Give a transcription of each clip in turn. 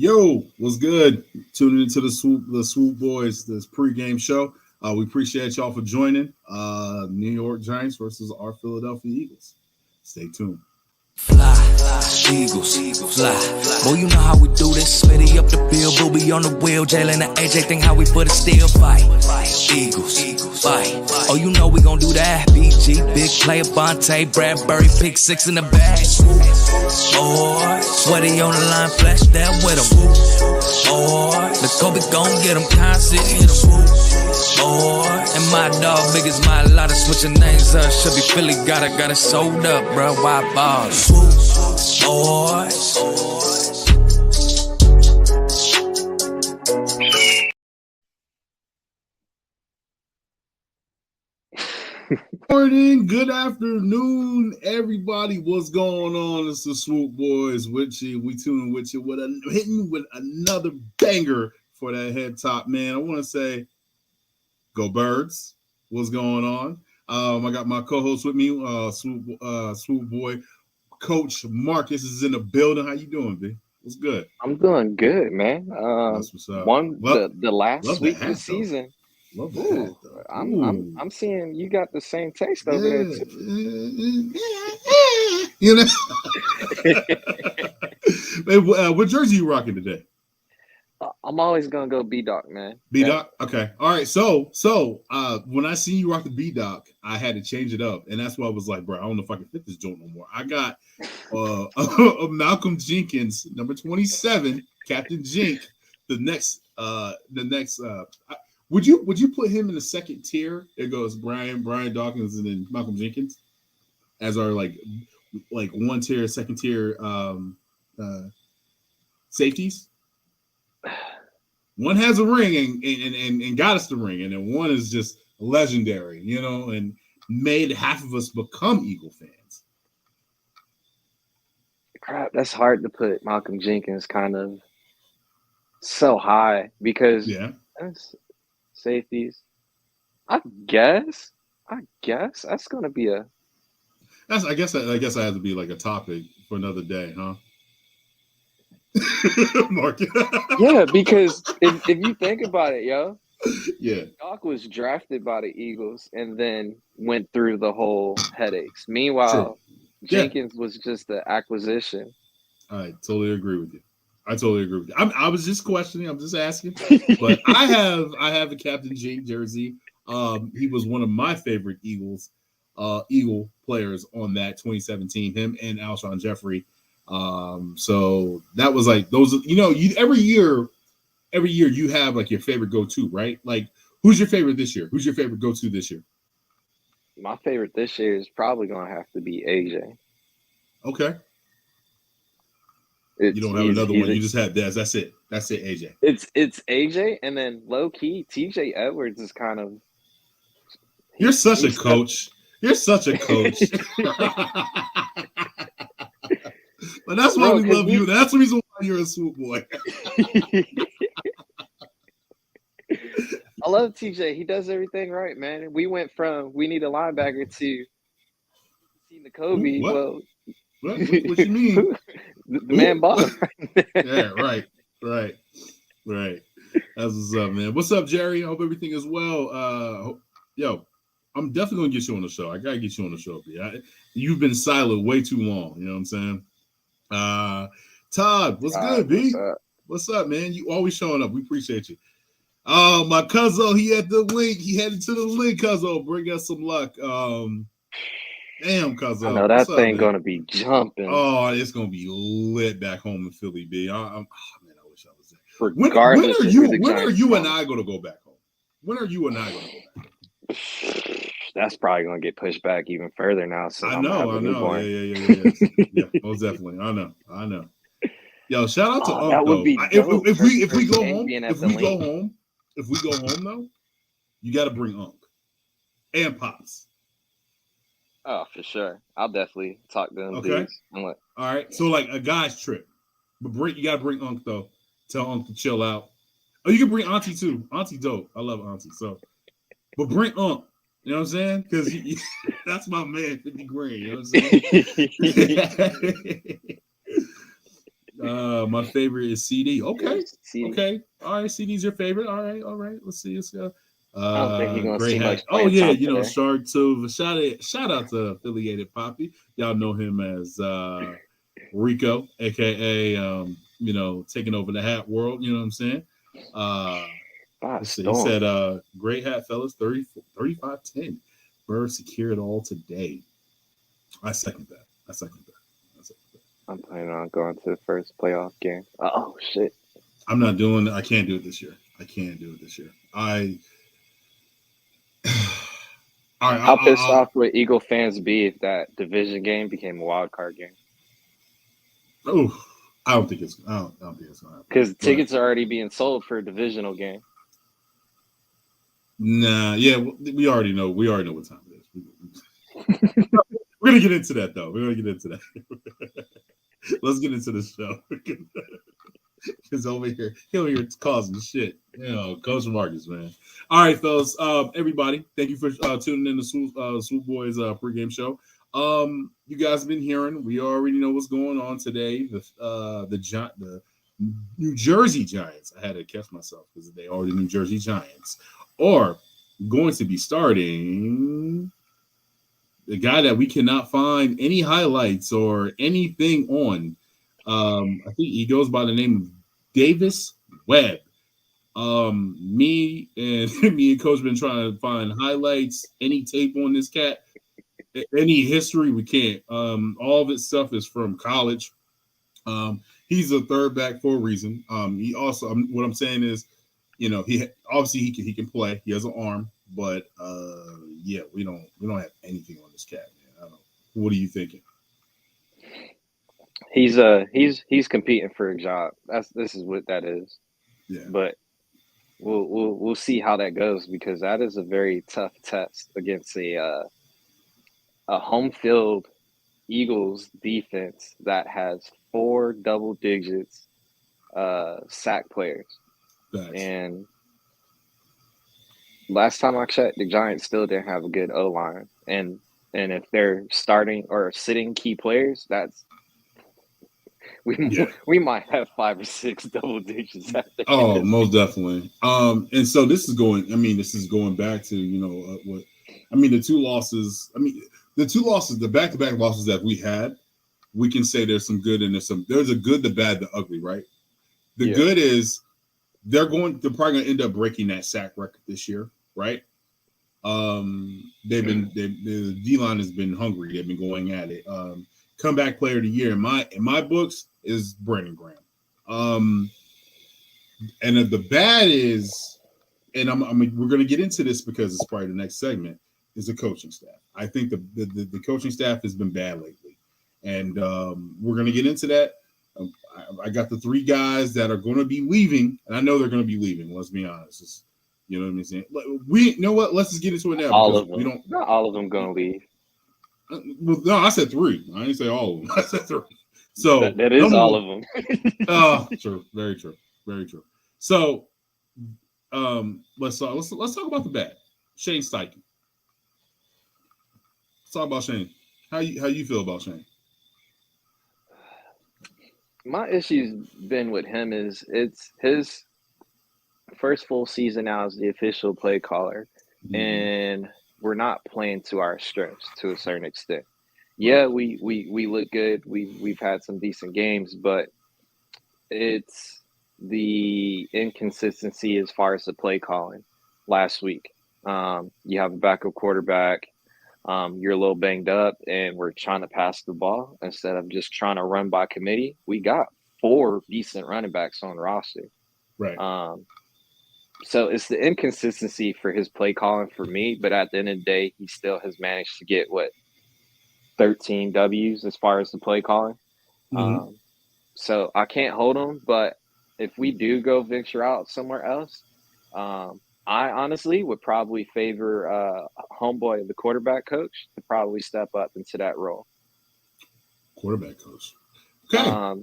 Yo, what's good? Tuning into the Swoop Boys, this pregame show. We appreciate y'all for joining. New York Giants versus our Philadelphia Eagles. Stay tuned. Fly, Eagles, fly. Boy, you know how we do this. Smitty up the bill, Booby on the wheel. Jalen and AJ think how we for the steel fight. Eagles, fight. Oh, you know we gon' do that. BG, big player, Bonte, Bradbury, pick six in the bag. Boy, sweaty on the line, flash that with him. Boy, the Kobe gon' get him, constant, hit him. Boy, and my dog big as my lot of switching names up. Should be Philly, got it sold up, bro. Why bars? Boys. Morning, good afternoon, everybody. What's going on? It's the Swoop Boys with you. We tuning with you hitting with another banger for that head top, man. I want to say, go Birds. What's going on? I got my co-host with me, Swoop Boy. Coach Marcus is in the building. How you doing, B? What's good? I'm doing good, man. That's what's up. The last week of the season. Love the hat, though. I'm seeing you got the same taste over there too. You know. Hey, what jersey you rocking today? I'm always gonna go B-Doc, man. B-Doc? Okay. All right. So when I seen you rock the B-Doc, I had to change it up. And that's why I was like, bro, I don't know if I can fit this joint no more. I got a Malcolm Jenkins, number 27, Captain Jink. The next would you put him in the second tier? It goes Brian Dawkins and then Malcolm Jenkins as our like one tier, second tier safeties. One has a ring and got us the ring, and then one is just legendary, you know, and made half of us become Eagle fans. Crap, that's hard to put Malcolm Jenkins kind of so high because that's safeties. I guess that's gonna be a. I guess I have to be like a topic for another day, huh? Mark. Yeah, because if you think about it, yo, yeah, Doc was drafted by the Eagles and then went through the whole headaches. Meanwhile, Jenkins was just the acquisition. I totally agree with you. I was just questioning. I'm just asking. But I have a Captain Jake jersey. He was one of my favorite Eagle players on that 2017. Him and Alshon Jeffrey. So that was like those. You know, every year you have like your favorite go-to, right? Like, who's your favorite this year? Who's your favorite go-to this year? My favorite this year is probably gonna have to be AJ. Okay. You don't have another one. You just have Dez. That's it, AJ. It's AJ, and then low key TJ Edwards is kind of. You're such a coach. You're such a coach. But that's why we love you. That's the reason why you're a Swoop Boy. I love TJ. He does everything right, man. We went from we need a linebacker to the Kobe. What? What you mean? The man bottom. Yeah, right. That's what's up, man. What's up, Jerry? I hope everything is well. Yo, I'm definitely gonna get you on the show. I gotta get you on the show, B. You've been silent way too long. You know what I'm saying? Todd, what's good, B? What's up, man? You always showing up. We appreciate you. Oh, my cousin, he had the link. He headed to the link, cousin. Bring us some luck. Damn, cousin. I know that thing gonna be jumping. Oh, it's gonna be lit back home in Philly, B. Man, I wish I was there. When are you and I gonna go back home? When are you and I gonna go back? That's probably gonna get pushed back even further now. So I know. Yeah, most definitely. I know. Yo, shout out to Unc, that would though. be If we go home though, you got to bring Unc and Pops. Oh, for sure. I'll definitely talk to them. Okay. All right. So like a guy's trip, but you got to bring Unc though. Tell Unc to chill out. Oh, you can bring Auntie too. Auntie dope. I love Auntie. So, but bring Unc. You know what I'm saying? Because that's my man, 50 grand. You know what I'm saying? My favorite is CD. Okay. CD. Okay. All right. CD's your favorite. All right. All right. Let's see. Let's go. I don't think he's gonna Gray see hat. much Oh playing yeah, time today. Shark Tova. Shout out to affiliated Poppy. Y'all know him as Rico, aka taking over the hat world. You know what I'm saying? Let's see. He said, "Great hat, fellas. 35-10. Bird secured all today." I second that. I'm planning on going to the first playoff game. Oh shit! I'm not doing it. I can't do it this year. All right, How pissed off would Eagle fans be if that division game became a wild card game? Oh, I don't think it's going to happen. Because tickets are already being sold for a divisional game. Nah, yeah, we already know. We already know what time it is. We're gonna get into that though. Let's get into the show. Because over here causing shit. Coach Marcus, man. All right, fellas. Everybody, thank you for tuning in to Swoop Boys pregame show. You guys have been hearing. We already know what's going on today. The New Jersey Giants. I had to catch myself because they are the New Jersey Giants. Are going to be starting the guy that we cannot find any highlights or anything on. I think he goes by the name of Davis Webb. Me and Coach been trying to find highlights, any tape on this cat, any history. We can't. All of his stuff is from college. He's a third back for a reason. He also, what I'm saying is, he obviously he can play. He has an arm, but yeah, we don't have anything on this cat, man. I don't know. What are you thinking? He's competing for a job. This is what that is. Yeah. But we'll see how that goes because that is a very tough test against a home field Eagles defense that has 4 double digits sack players. Thanks. And last time I checked, the Giants still didn't have a good O-line. And if they're starting or sitting key players, that's we might have 5 or 6 double digits at the end. End. Most definitely. And so this is going back to the 2 losses. The back-to-back losses that we had, we can say there's some good and there's a good, the bad, the ugly, right? The good is they're probably gonna end up breaking that sack record this year, right? The D-line has been hungry. They've been going at it. Comeback player of the year in my books is Brandon Graham. And the bad is, and we're going to get into this because it's probably the next segment, is the coaching staff. I think the coaching staff has been bad lately, and we're going to get into that. I got the 3 guys that are going to be leaving, and I know they're going to be leaving. Let's be honest. You know what I'm saying? We know what? Let's just get into it now. All of them. Not all of them going to leave. Well, no, I said 3. I didn't say all of them. I said 3. So that is all of them. True. Very true. Very true. So, let's talk about the bad. Shane Steichen. Let's talk about Shane. How you feel about Shane? My issue's been with him is it's his first full season now as the official play caller, and we're not playing to our strengths to a certain extent. Yeah, we look good. We've had some decent games, but it's the inconsistency as far as the play calling. Last week, you have a backup quarterback. You're a little banged up, and we're trying to pass the ball instead of just trying to run by committee. We got 4 decent running backs on the roster. Right. So it's the inconsistency for his play calling for me, but at the end of the day, he still has managed to get 13 W's as far as the play calling. Mm-hmm. So I can't hold him, but if we do go venture out somewhere else, I honestly would probably favor homeboy, the quarterback coach, to probably step up into that role. Quarterback coach. Okay.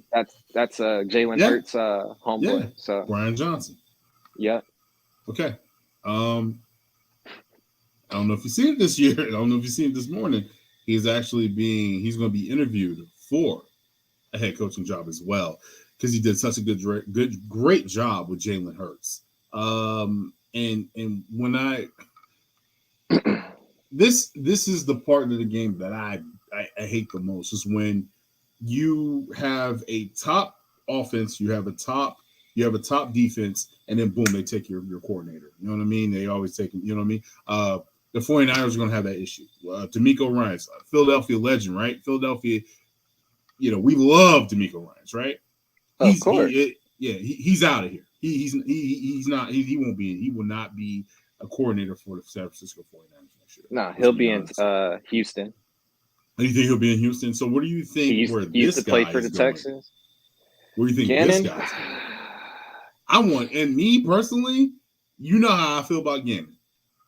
That's Jalen Hurts homeboy. Yeah. So Brian Johnson. Yeah. Okay. I don't know if you've seen it this year. I don't know if you've seen it this morning. He's going to be interviewed for a head coaching job as well. because he did such a great job with Jalen Hurts. And when I this is the part of the game that I hate the most, is when you have a top offense, you have a top defense, and then boom, they take your coordinator. You know what I mean? They always take him, you know what I mean? The 49ers are going to have that issue. D'Amico Ryans, Philadelphia legend, right? Philadelphia, we love D'Amico Ryans, right? Of course. He's out of here. He will not be a coordinator for the San Francisco 49ers next year. No, he'll be in Houston. You think he'll be in Houston? So what do you think he used to play for the Texans? Where do you think Gannon? This guy's going? And me personally, you know how I feel about Gannon.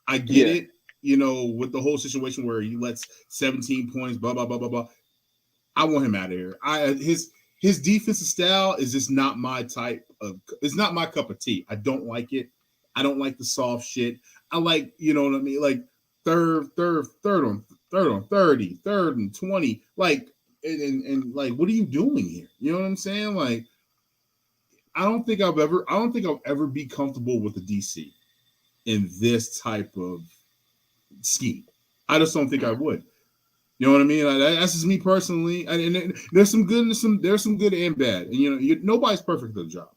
I get it, with the whole situation where he lets 17 points, blah, blah, blah, blah, blah. I want him out of here. His defensive style is just not my it's not my cup of tea. I don't like it. I don't like the soft shit. I like, you know what I mean? Like third on 30, third and 20. Like, and like, what are you doing here? You know what I'm saying? Like, I don't think I'll ever be comfortable with the DC in this type of scheme. I just don't think I would. You know what I mean? That's just me personally. And there's some good and there's some good and bad. And nobody's perfect for the job.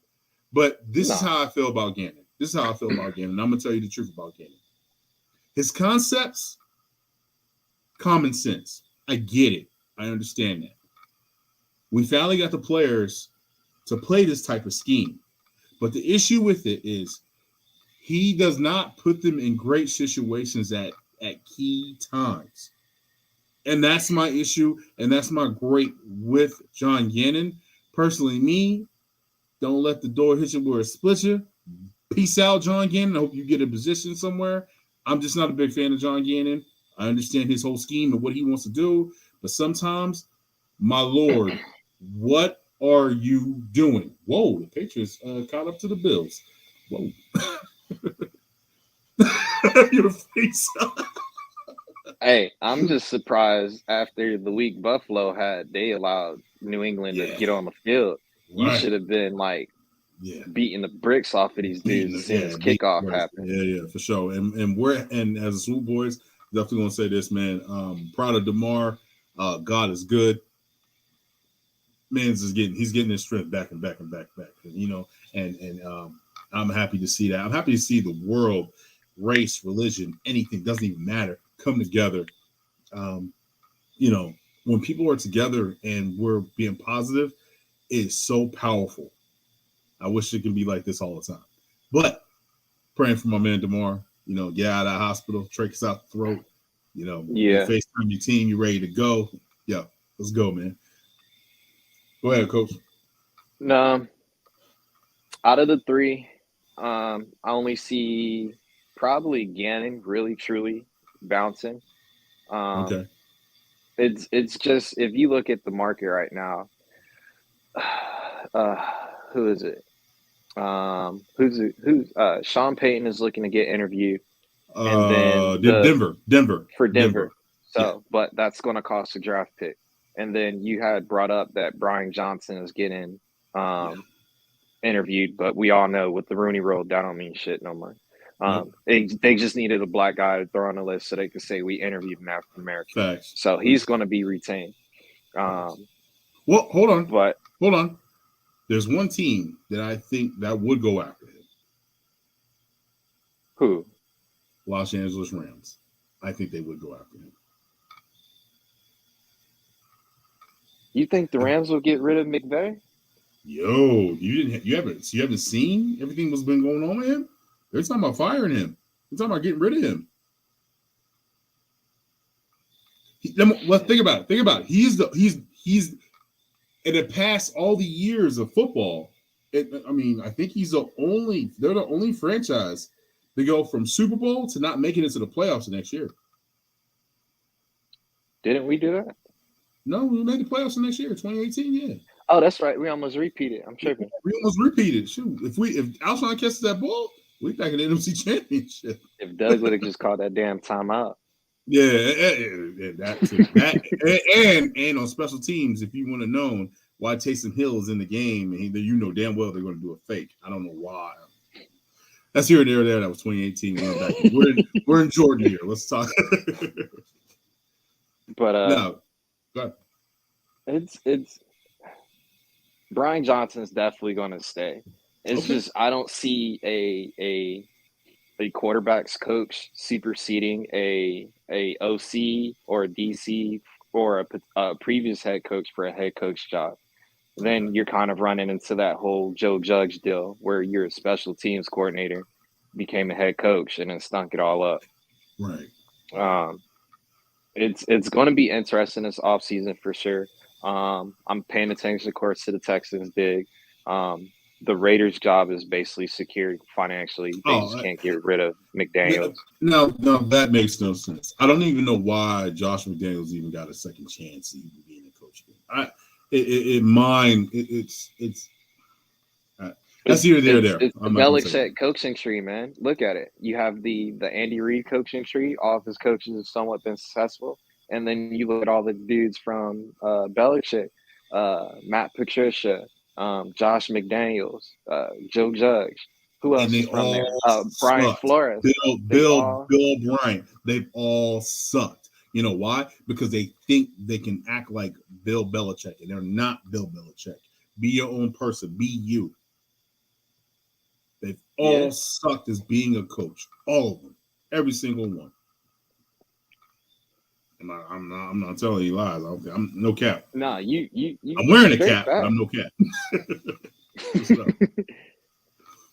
But this is how I feel about Gannon. And I'm gonna tell you the truth about Gannon. His concepts, common sense. I get it. I understand that. We finally got the players to play this type of scheme. But the issue with it is he does not put them in great situations at key times. And that's my issue, and that's my great with John Gannon. Personally, me, don't let the door hit you where it splits you. Peace out, John Gannon. I hope you get a position somewhere. I'm just not a big fan of John Gannon. I understand his whole scheme and what he wants to do, but sometimes, my Lord, what are you doing? Whoa, the Patriots caught up to the Bills. Whoa. Your face. Hey, I'm just surprised after the week Buffalo had, they allowed New England to get on the field. Right. You should have been beating the bricks off of these dudes as soon as kickoff happened. Yeah, for sure. And as a Swoop Boys, definitely gonna say this, man. Proud of DeMar. God is good. He's getting his strength back and back. And I'm happy to see that. I'm happy to see the world, race, religion, anything, doesn't even matter, come together. When people are together and we're being positive, it's so powerful. I wish it could be like this all the time. But praying for my man DeMar, get out of that hospital, trachs out the throat, FaceTime your team, you ready to go. Yeah, let's go, man. Go ahead, Coach. No, out of the three, I only see probably Gannon really truly bouncing. Okay. It's just, if you look at the market right now, who is it? Sean Payton is looking to get interviewed, and then Denver. So, but that's going to cost a draft pick. And then you had brought up that Brian Johnson is getting interviewed, but we all know with the Rooney Rule, that don't mean shit no more. They just needed a black guy to throw on the list so they could say we interviewed an African American. Facts. So he's going to be retained. Well, hold on. There's one team that I think that would go after him. Who? Los Angeles Rams. I think they would go after him. You think the Rams will get rid of McVay? Yo, you haven't seen everything that's been going on with him? They're talking about firing him. They're talking about getting rid of him. Think about it. He's in the past all the years of football. I think they're the only franchise to go from Super Bowl to not making it to the playoffs the next year. Didn't we do that? No, we made the playoffs the next year, 2018. Yeah. Oh, that's right. We almost repeated. I'm tripping. We almost repeated. Shoot, if Alshon catches that ball, we back in the NFC Championship. If Doug would have just called that damn timeout. Yeah, that too. And on special teams, if you want to know, why Taysom Hill is in the game, and you know damn well they're going to do a fake. I don't know why. That's here, there. That was 2018. We're in Jordan here. Let's talk. But no, it's Brian Johnson's definitely going to stay. It's just I don't see a quarterback's coach superseding a OC or a DC or a previous head coach for a head coach job. Then you're kind of running into that whole Joe Judge deal where you're a special teams coordinator, became a head coach, and then stunk it all up. Right. It's going to be interesting this offseason for sure. I'm paying attention, of course, to the Texans big. The Raiders' job is basically secured financially. They just can't get rid of McDaniels. No, that makes no sense. I don't even know why Josh McDaniels even got a second chance even being a coach. That's here, there. It's the Belichick coaching tree, man. Look at it. You have the Andy Reid coaching tree. All of his coaches have somewhat been successful. And then you look at all the dudes from Belichick, Matt Patricia, Josh McDaniels, Joe Judge. Who else is from there? Brian sucked. Flores. Bill Bryant. They've all sucked. You know why? Because they think they can act like Bill Belichick, and they're not Bill Belichick. Be your own person. Be you. They've all sucked as being a coach. All of them. Every single one. I'm not telling you lies. I'm no cap. No, you I'm wearing a cap, but I'm no cap.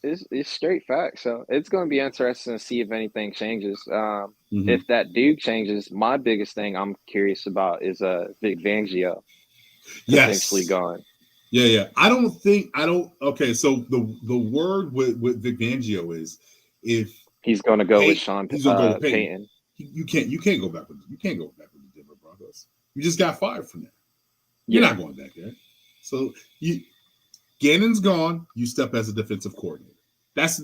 It's straight fact. So it's going to be interesting to see if anything changes. If that dude changes, my biggest thing I'm curious about is Vic Fangio potentially gone. Yeah. Okay, so the word with Vic Fangio is if he's going to go with Sean Payton. You can't go back with the Denver Broncos. You just got fired from there. You're not going back there. So Gannon's gone. You step as a defensive coordinator. That's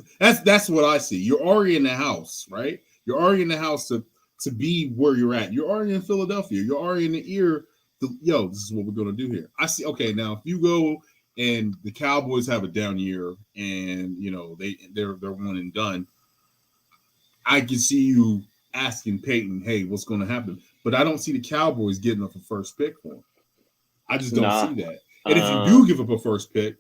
what I see. You're already in the house, right? You're already in the house to be where you're at. You're already in Philadelphia. You're already in the ear. This is what we're going to do here. I see. Okay, now if you go and the Cowboys have a down year, and they're one and done, I can see you asking Peyton, hey, what's going to happen? But I don't see the Cowboys getting up a first pick for him. I just don't see that. And if you do give up a first pick,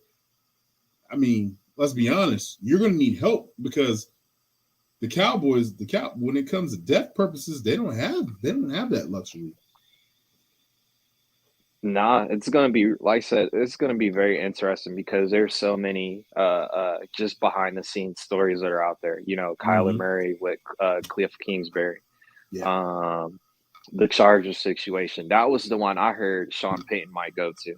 I mean, let's be honest, you're going to need help because the Cowboys, when it comes to depth purposes, they don't have that luxury. Nah, it's going to be, like I said, it's going to be very interesting because there's so many just behind the scenes stories that are out there. Kyler Murray with Cliff Kingsbury. Yeah. The Chargers situation. That was the one I heard Sean Payton might go to.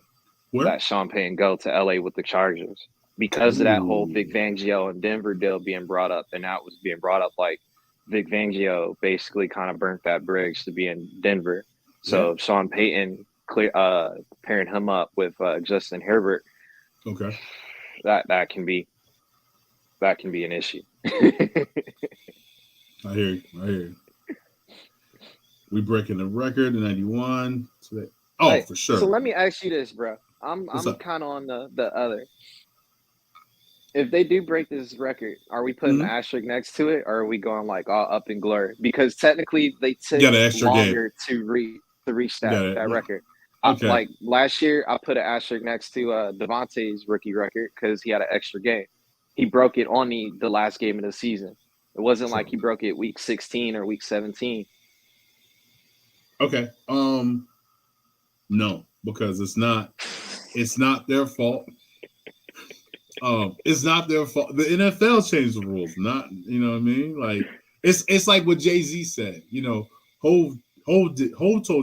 Where? That Sean Payton go to LA with the Chargers because of that whole Vic Fangio and Denver deal being brought up. And that was being brought up like Vic Fangio basically kind of burnt that bridge to be in Denver. So Sean Payton pairing him up with Justin Herbert. Okay. That can be an issue. I hear you. We breaking the record in 91 today. Oh, for sure. So let me ask you this, bro. I'm kind of on the other. If they do break this record, are we putting an asterisk next to it, or are we going like all up in glory? Because technically they took longer to reach that record. Okay. Like last year, I put an asterisk next to Devontae's rookie record because he had an extra game. He broke it on the last game of the season. It wasn't like he broke it week 16 or week 17. Okay. No, because it's not their fault. It's not their fault. The NFL changed the rules, not what I mean? Like it's like what Jay-Z said, Hov told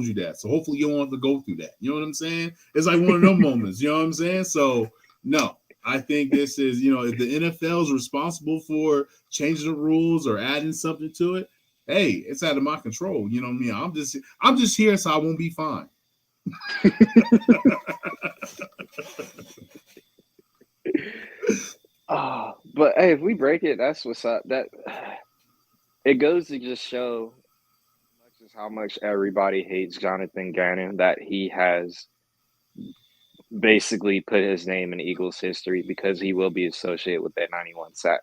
you that. So hopefully you don't have to go through that. You know what I'm saying? It's like one of them moments, you know what I'm saying? So no, I think this is, if the NFL is responsible for changing the rules or adding something to it, hey, it's out of my control. You know what I mean? I'm just here so I won't be fined. But hey, if we break it, that's what's up. That it goes to just show how much everybody hates Jonathan Gannon, that he has basically put his name in Eagles history because he will be associated with that 91 sack.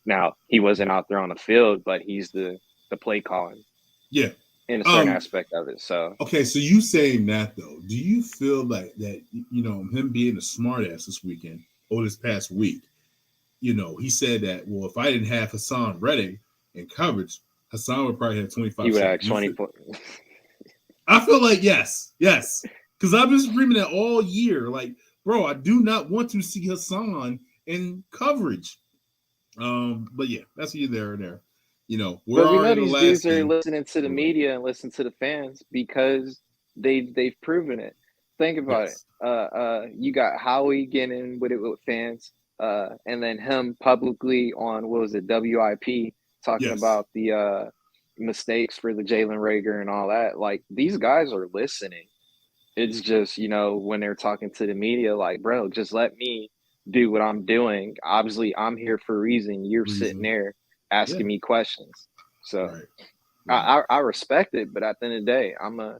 Now, he wasn't out there on the field, but he's the play calling. Yeah. In a certain aspect of it. So okay, so you saying that though, do you feel like that, him being a smart ass this weekend or this past week, he said that, well, if I didn't have Hassan Reddick in coverage, Hassan would probably have 25 he would have sacks. 24. I feel like yes. Because I've been screaming that all year. Like, bro, I do not want to see Hassan in coverage. But yeah, that's either there or there. But we know these dudes are listening to the media and listen to the fans because they've proven it. Think about it. You got Howie getting with it with fans, and then him publicly on WIP talking about the mistakes for the Jalen Reagor and all that. Like, these guys are listening. It's just, when they're talking to the media, like, bro, just let me do what I'm doing. Obviously, I'm here for a reason. You're sitting there asking me questions. So I respect it, but at the end of the day, I'm gonna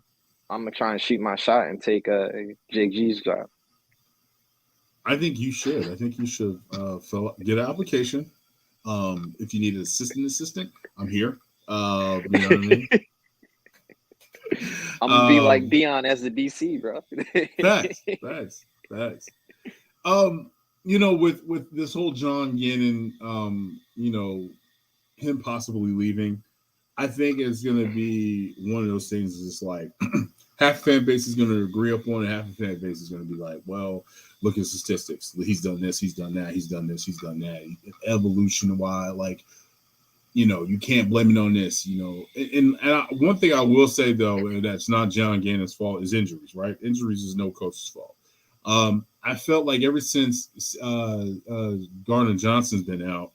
try and shoot my shot and take Jake G's job. I think you should. Get an application. If you need an assistant, I'm here. You know what I mean? I'm gonna be like Dion as the DC, bro. Facts. With this whole John Gannon, him possibly leaving, I think it's gonna be one of those things. It's like half the fan base is gonna agree upon it, half the fan base is gonna be like, well, look at statistics. He's done this, he's done that, he's done this, he's done that. Evolution wise, like, you can't blame it on this, And one thing I will say, though, and that's not John Gannon's fault, is injuries, right? Injuries is no coach's fault. I felt like ever since Gardner Johnson's been out,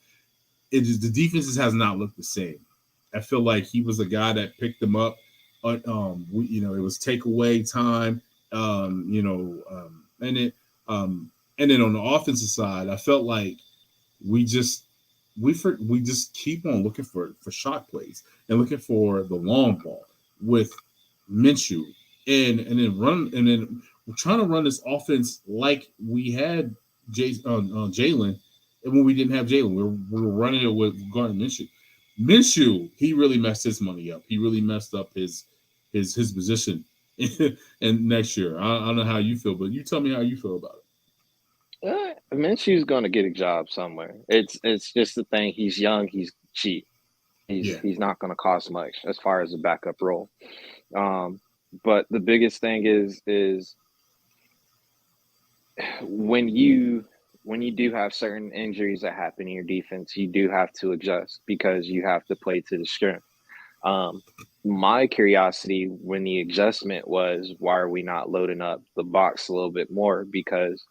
the defenses has not looked the same. I feel like he was a guy that picked them up. It was takeaway time, and then on the offensive side, I felt like we just keep on looking for shot plays and looking for the long ball with Minshew and then we're trying to run this offense like we had Jalen, and when we didn't have Jalen, we were running it with Gardner Minshew. Minshew, he really messed his money up. He really messed up his position and next year. I don't know how you feel, but you tell me how you feel about it. Minshew's going to get a job somewhere. It's just the thing. He's young. He's cheap. He's not going to cost much as far as a backup role. But the biggest thing is when you do have certain injuries that happen in your defense, you do have to adjust because you have to play to the strength. My curiosity when the adjustment was, why are we not loading up the box a little bit more? Because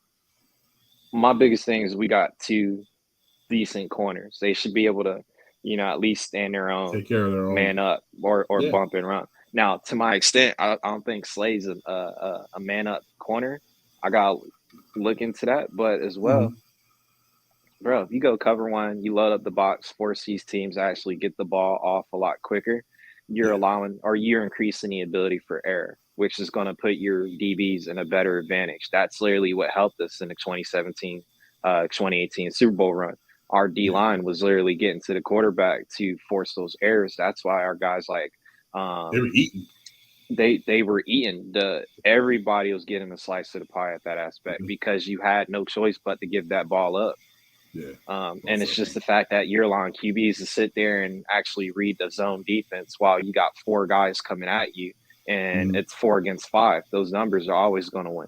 my biggest thing is we got two decent corners. They should be able to, at least stand their own, take care of their own, man up or bump and run. Now, to my extent, I don't think Slay's a man up corner. I got to look into that, but as well, bro, if you go cover one, you load up the box, force these teams to actually get the ball off a lot quicker. You're you're increasing the ability for error, which is going to put your DBs in a better advantage. That's literally what helped us in the 2018 Super Bowl run. Our D line was literally getting to the quarterback to force those errors. That's why our guys they were eating. They were eating. Everybody was getting a slice of the pie at that aspect because you had no choice but to give that ball up. Yeah. And it's just the fact that you're allowing QBs to sit there and actually read the zone defense while you got four guys coming at you, and it's 4 against 5. Those numbers are always going to win.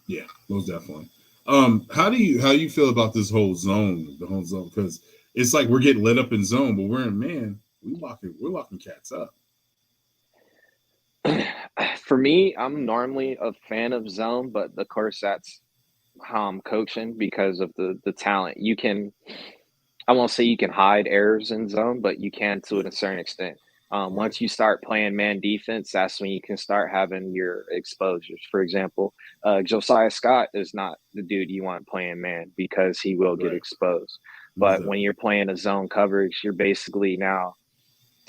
Yeah, most definitely. How do you feel about this whole zone? The whole zone, because it's like we're getting lit up in zone, but we're in man. We're locking cats up. For me, I'm normally a fan of zone, but of course that's how I'm coaching because of the talent. You can, I won't say you can hide errors in zone, but you can to a certain extent. Once you start playing man defense, that's when you can start having your exposures. For example, Josiah Scott is not the dude you want playing man because he will get exposed. But when you're playing a zone coverage, you're basically now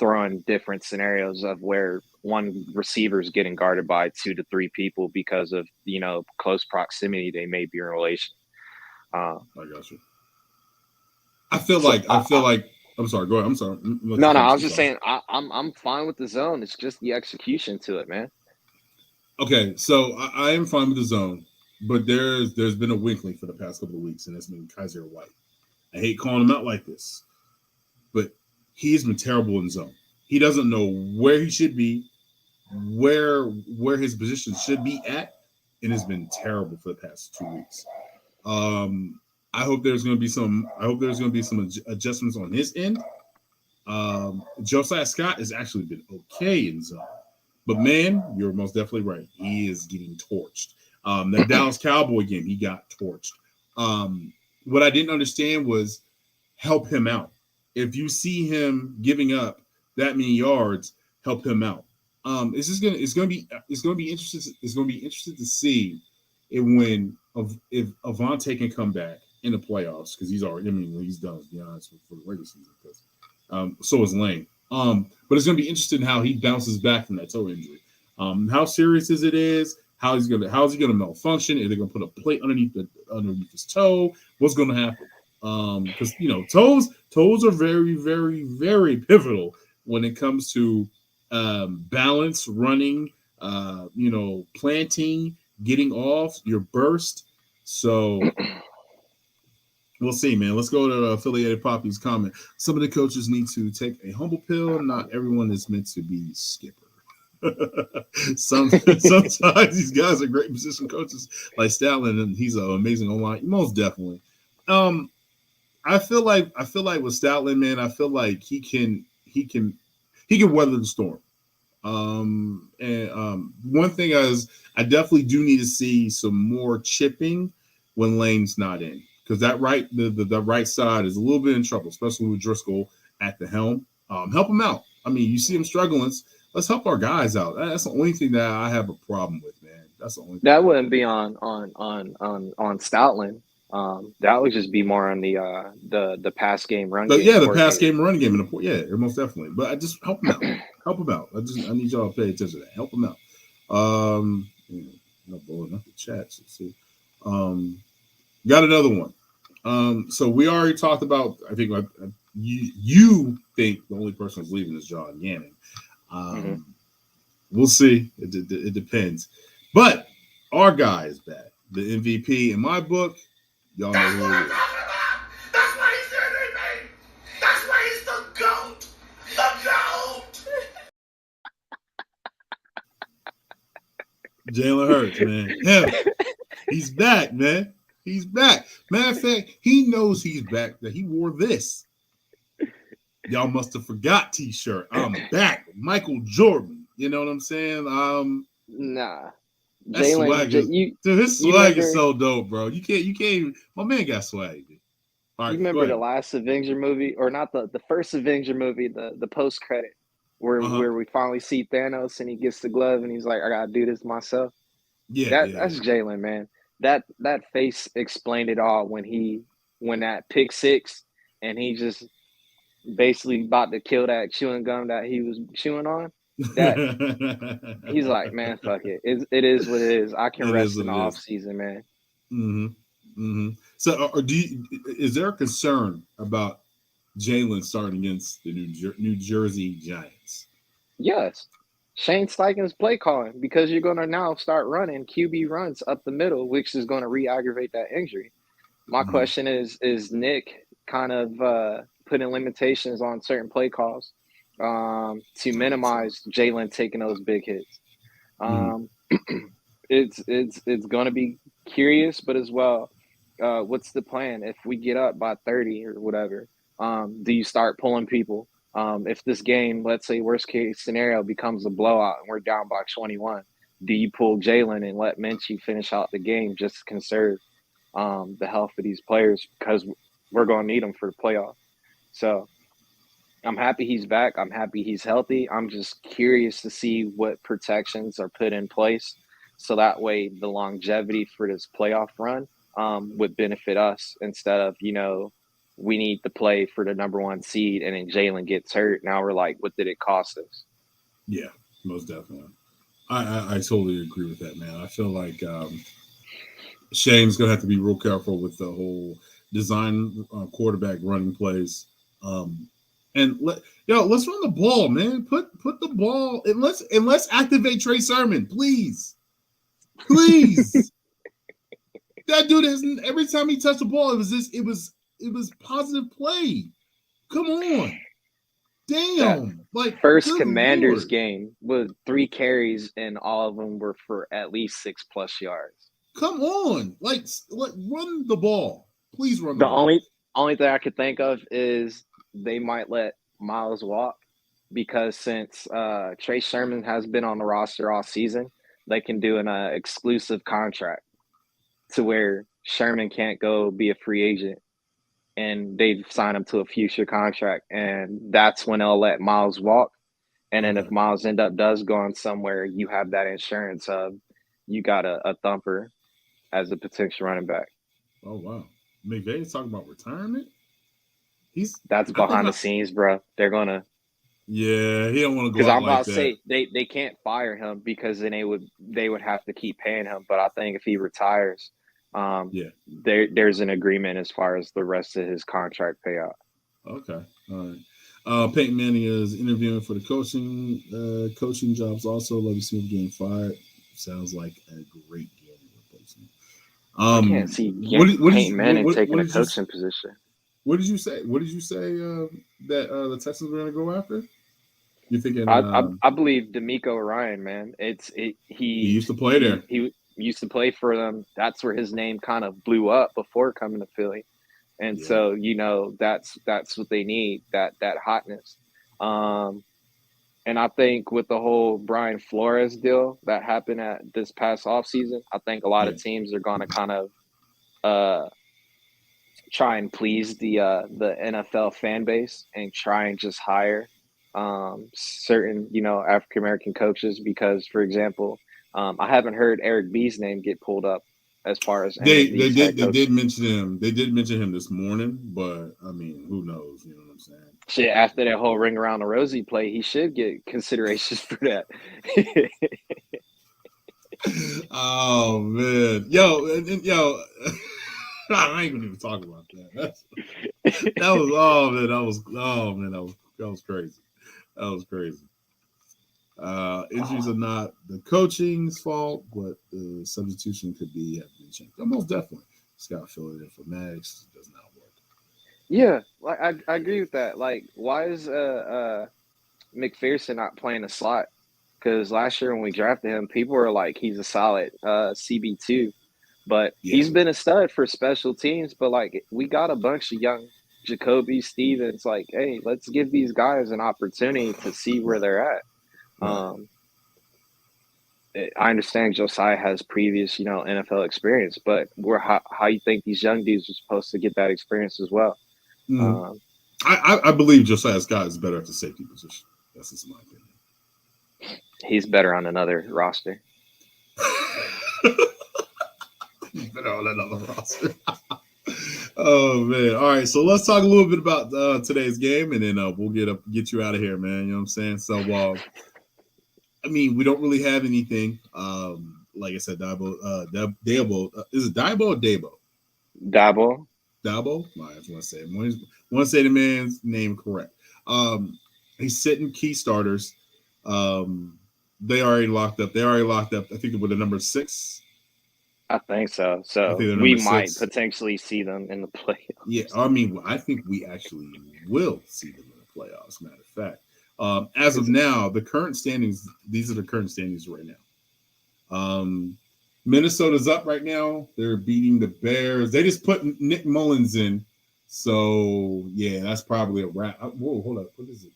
throwing different scenarios of where one receiver is getting guarded by 2 to 3 people because of, close proximity. They may be in relation. I got you. I feel like I'm sorry. Go ahead. I'm sorry. No. I was just saying I'm fine with the zone. It's just the execution to it, man. Okay, so I am fine with the zone, but there's been a weakling for the past couple of weeks, and it's been Kaiser White. I hate calling him out like this, but he's been terrible in zone. He doesn't know where he should be, where his position should be at, and it's been terrible for the past 2 weeks. I hope there's going to be some adjustments on his end. Josiah Scott has actually been okay in zone, but man, you're most definitely right. He is getting torched. That Dallas Cowboy game, he got torched. What I didn't understand was help him out. If you see him giving up that many yards, help him out. It's going to be interesting to see if Avonte can come back in the playoffs, because he's done, to be honest, for the regular season. Because so is Lane. But it's going to be interesting how he bounces back from that toe injury. How serious it is? How is he going to malfunction? Are they going to put a plate underneath his toe? What's going to happen? Because toes are very, very, very pivotal when it comes to balance, running, planting, getting off your burst. So we'll see, man. Let's go to Affiliated Poppy's comment. Some of the coaches need to take a humble pill. Not everyone is meant to be skipper. Sometimes these guys are great position coaches like Stoutland, and he's an amazing O-line. Most definitely. I feel like with Stoutland, man, I feel like he can weather the storm. One thing is, I definitely do need to see some more chipping when Lane's not in, because that the right side is a little bit in trouble, especially with Driscoll at the helm. Help him out. I mean, you see him struggling. Let's help our guys out. That's the only thing that I have a problem with, man. That's the only thing. That wouldn't be on Stoutland. That would just be more on the pass game run game. Yeah, the pass game run game. Yeah, most definitely. But I just help him out. Help him out. I need y'all to pay attention to that. Help him out. Blowing up the chats. Let's see. Got another one. So we already talked about. I think you think the only person who's leaving is John Yannon. We'll see. It depends. But our guy is back. The MVP in my book. Y'all know who it is. That's why he's here, man. That's why he's the GOAT. The GOAT. Jalen Hurts, man. Him. He's back, man. He's back. Matter of fact, he knows he's back. That he wore this. Y'all must have forgot T-shirt. I'm back. Michael Jordan. You know what I'm saying? Nah. His swag is so dope, bro. You can't even. My man got swag. All right, you remember the last Avenger movie, or not the first Avenger movie, the post credit, where we finally see Thanos and he gets the glove and he's like, I gotta do this myself. That's Jalen, man. That face explained it all when that pick six and he just basically about to kill that chewing gum that he was chewing on. That he's like, man, fuck it. It is what it is. I can rest in the off season, man. So, is there a concern about Jalen starting against the New Jersey Giants? Yes. Shane Steichen's play calling, because you're going to now start running QB runs up the middle, which is going to re-aggravate that injury. My question is Nick kind of putting limitations on certain play calls to minimize Jalen taking those big hits? It's going to be curious, but as well, what's the plan if we get up by 30 or whatever? Do you start pulling people? If this game, let's say worst case scenario, becomes a blowout and we're down by 21, do you pull Jalen and let Minshew finish out the game just to conserve the health of these players, because we're going to need them for the playoff? So I'm happy he's back. I'm happy he's healthy. I'm just curious to see what protections are put in place so that way the longevity for this playoff run would benefit us instead of, we need to play for the number 1 seed, and then Jalen gets hurt. Now we're like, what did it cost us? Yeah, most definitely. I totally agree with that, man. I feel like Shane's gonna have to be real careful with the whole design quarterback running plays. And let's run the ball, man. Put the ball and let's activate Trey Sermon, please. That dude hasn't. Every time he touched the ball, it was positive play. Come on, damn! Like first Commanders game with 3 carries and all of them were for at least 6+ yards. Come on, like run the ball, please run the ball. The only thing I could think of is they might let Miles walk because since Trey Sermon has been on the roster all season, they can do an exclusive contract to where Sherman can't go be a free agent, and they sign him to a future contract, and that's when they'll let Miles walk. And then if Miles does go on somewhere, you have that insurance of you got a thumper as a potential running back. Oh wow, McVay's talking about retirement. That's behind the scenes, bro. They're gonna. Yeah, he don't want to go. Because I'm about to say they can't fire him because then they would have to keep paying him. But I think if he retires, there's an agreement as far as the rest of his contract payout. Okay, all right. Peyton Manning is interviewing for the coaching jobs. Also, love to see him getting fired. Sounds like a great game replacement. I can't see Peyton Manning taking a coaching position. What did you say? What did you say that the Texans were going to go after? You thinking? I believe D'Amico Ryan, man. He used to play there. He used to play for them. That's where his name kind of blew up before coming to Philly, and so that's what they need, that hotness. And I think with the whole Brian Flores deal that happened at this past offseason, I think a lot of teams are going to kind of try and please the NFL fan base and try and just hire certain, African American coaches because, for example, I haven't heard Eric B's name get pulled up as far as they did mention him. They did mention him this morning, but I mean, who knows? You know what I'm saying? Shit, after that whole ring around the rosy play, he should get considerations for that. Oh man, yo. I ain't gonna even talk about that. That was crazy. That was crazy. Injuries are not the coaching's fault, but the substitution could have been changed. Most definitely. Scott filling in for Maddox does not work. Yeah, like I agree with that. Like, why is McPherson not playing a slot? Because last year when we drafted him, people were like, he's a solid CB2. But he's been a stud for special teams. But, like, we got a bunch of young Jacoby Stevens. Like, hey, let's give these guys an opportunity to see where they're at. I understand Josiah has previous, NFL experience. But how you think these young dudes are supposed to get that experience as well? Mm-hmm. I believe Josiah Scott is better at the safety position. That's just my opinion. He's better on another roster. He's better on another roster. Oh man! All right, so let's talk a little bit about today's game, and then we'll get you out of here, man. You know what I'm saying? So, I mean, we don't really have anything. Like I said, Dabo. Is it Dabo or Dabo? Dabo. Dabo. I just want to say it. Want to say the man's name correct. He's sitting key starters. They already locked up. I think with the number 6. I think so. So we might potentially see them in the playoffs. Yeah, I mean, I think we actually will see them in the playoffs. Matter of fact, as of now, the current standings. These are the current standings right now. Minnesota's up right now. They're beating the Bears. They just put Nick Mullins in, so yeah, that's probably a wrap. Whoa, hold up. What is it?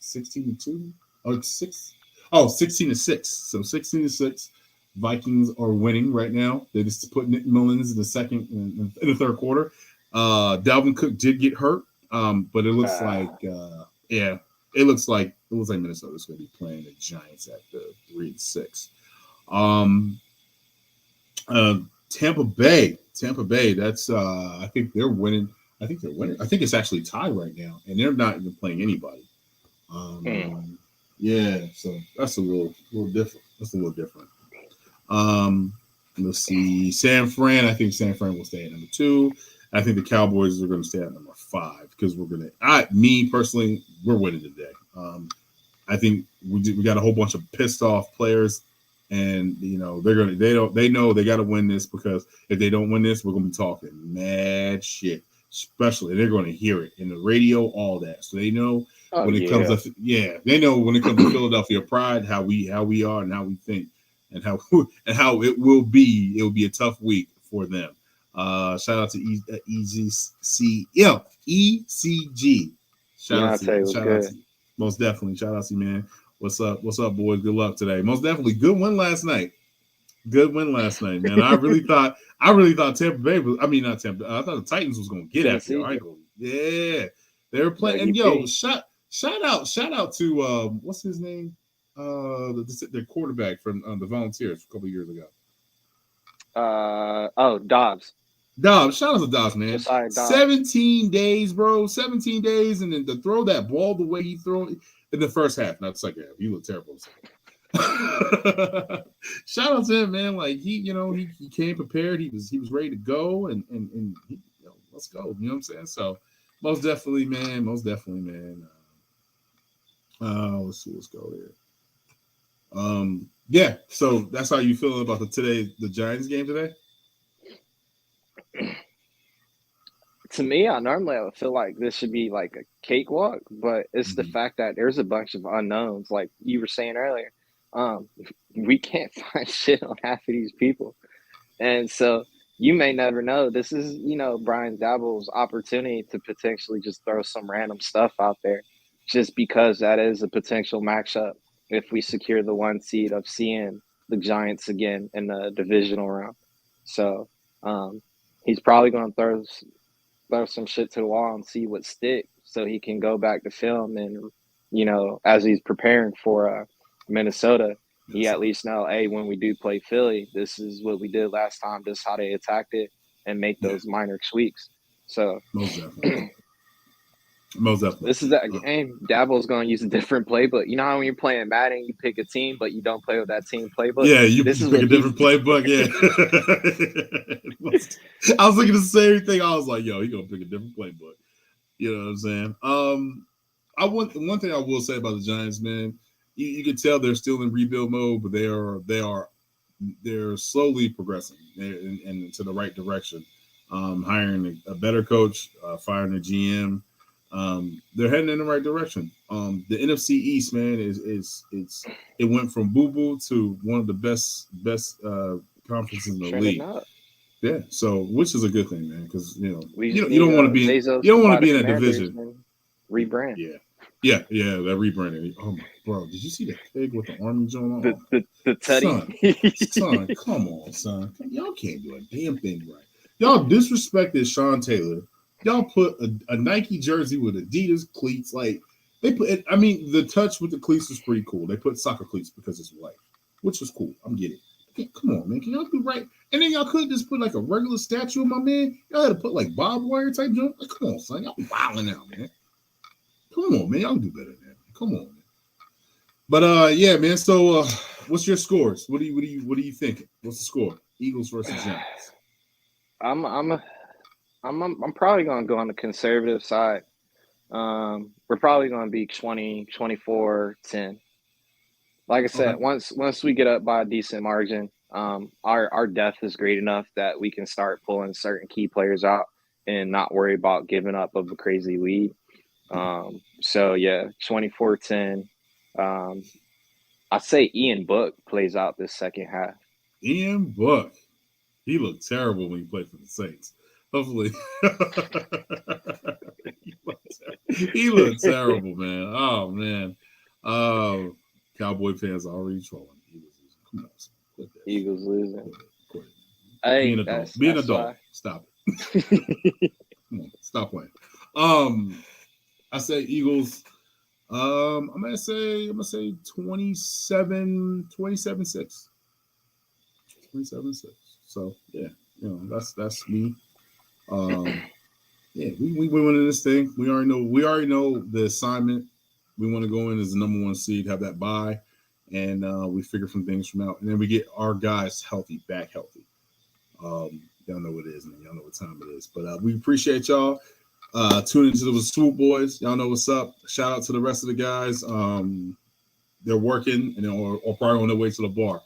16-2 or 6? Oh, 16-6. So 16-6. Vikings are winning right now. They just put Nick Mullins in the third quarter. Dalvin Cook did get hurt, but it looks like Minnesota's going to be playing the Giants at the 3-6. Tampa Bay. That's I think they're winning. I think they're winning. I think it's actually tied right now, and they're not even playing anybody. Yeah, so that's a little different. That's a little different. Let's see. San Fran. I think San Fran will stay at number 2. I think the Cowboys are going to stay at number 5 because me personally, we're winning today. I think we got a whole bunch of pissed off players, and they know they got to win this because if they don't win this, we're going to be talking mad shit. Especially they're going to hear it in the radio, all that. So they know when it comes to they know when it comes to Philadelphia pride, how we are and how we think, and how it will be. It will be a tough week for them. Shout out to ECG. Shout out to you. Most definitely. Shout out to you, man. What's up, boys? Good luck today. Most definitely. Good win last night, man. I really thought Tampa Bay was. I mean, not Tampa. I thought the Titans was going to get after you. Yeah, they were playing. And shout out to what's his name? Their quarterback from the Volunteers a couple of years ago. Dobbs. Shout out to Dobbs, man. 17 days, bro. 17 days, and then to throw that ball the way he threw it in the first half, not the second half. He looked terrible. Shout out to him, man. Like he came prepared. He was ready to go, and let's go. You know what I'm saying? So most definitely, man. Let's go there. Yeah. So that's how you feeling about the Giants game today? To me, I would feel like this should be like a cakewalk, but it's the fact that there's a bunch of unknowns, like you were saying earlier. We can't find shit on half of these people, and so you may never know. This is, Brian Daboll's opportunity to potentially just throw some random stuff out there, just because that is a potential matchup if we secure the 1 seed of seeing the Giants again in the divisional round. So he's probably going to throw some shit to the wall and see what sticks, so he can go back to film and, as he's preparing for Minnesota, he at least know, hey, when we do play Philly, this is what we did last time. This is how they attacked it, and make those minor tweaks. So most definitely. This is that game. Daboll's going to use a different playbook. You know how when you're playing Madden, you pick a team, but you don't play with that team playbook? Yeah, you pick a different playbook. Yeah. I was looking at the same thing. I was like, yo, he's going to pick a different playbook. You know what I'm saying? One thing I will say about the Giants, man, you can tell they're still in rebuild mode, but they're slowly progressing and to the right direction. Hiring a better coach, firing a GM. They're heading in the right direction. The NFC East, man, it went from boo-boo to one of the best conferences in the league. Yeah, so which is a good thing, man, because you don't want to be in that division. Rebrand. Yeah, that rebranding. Oh my bro, did you see that pig with the army joint on? The teddy. Son, come on, son. Y'all can't do a damn thing right. Y'all disrespected Sean Taylor. Y'all put a Nike jersey with Adidas cleats. Like they put it. I mean, the touch with the cleats was pretty cool. They put soccer cleats because it's white, which was cool. I'm getting it. Come on, man. Can y'all do right? And then y'all couldn't just put like a regular statue of my man. Y'all had to put like barbed wire type jump. Like, come on, son. Y'all wilding out, man. Come on, man. Y'all do better than that. Come on, man. But yeah, man. So what's your scores? What are you thinking? What's the score? Eagles versus Giants. I'm probably going to go on the conservative side. We're probably going to be 24-10. Like I said, once we get up by a decent margin, our depth is great enough that we can start pulling certain key players out and not worry about giving up of a crazy lead. So yeah, 24-10. I'd say Ian Book plays out this second half. Ian Book, he looked terrible when he played for the Saints. Hopefully, he looked terrible, man. Oh man, Cowboy fans are already trolling. Come on, Eagles losing. Quit. Hey, be an adult. Why. Stop it. Come on, stop playing. I say Eagles. I'm gonna say 27-6. 27-6. So yeah, that's me. Yeah, we winning this thing. We already know the assignment. We want to go in as the number 1 seed, have that bye, and we figure some things from out, and then we get our guys back healthy. Y'all know what it is, man. Y'all know what time it is. But we appreciate y'all tuning into the Swoop Boys. Y'all know what's up. Shout out to the rest of the guys. They're working and or probably on their way to the bar.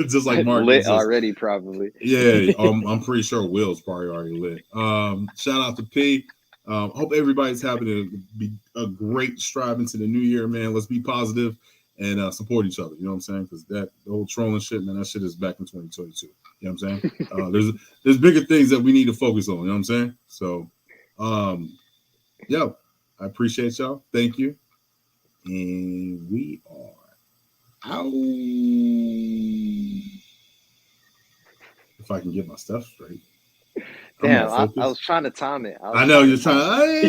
Just like Mark lit already, probably. Yeah, I'm pretty sure Will's probably already lit. Shout out to P. Hope everybody's having a great strive into the new year, man. Let's be positive and support each other. You know what I'm saying? Because the whole trolling shit, man, that shit is back in 2022. You know what I'm saying? There's bigger things that we need to focus on. You know what I'm saying? So, I appreciate y'all. Thank you, and we are out. If I can get my stuff straight. Damn, I was trying to time it. I know you're trying.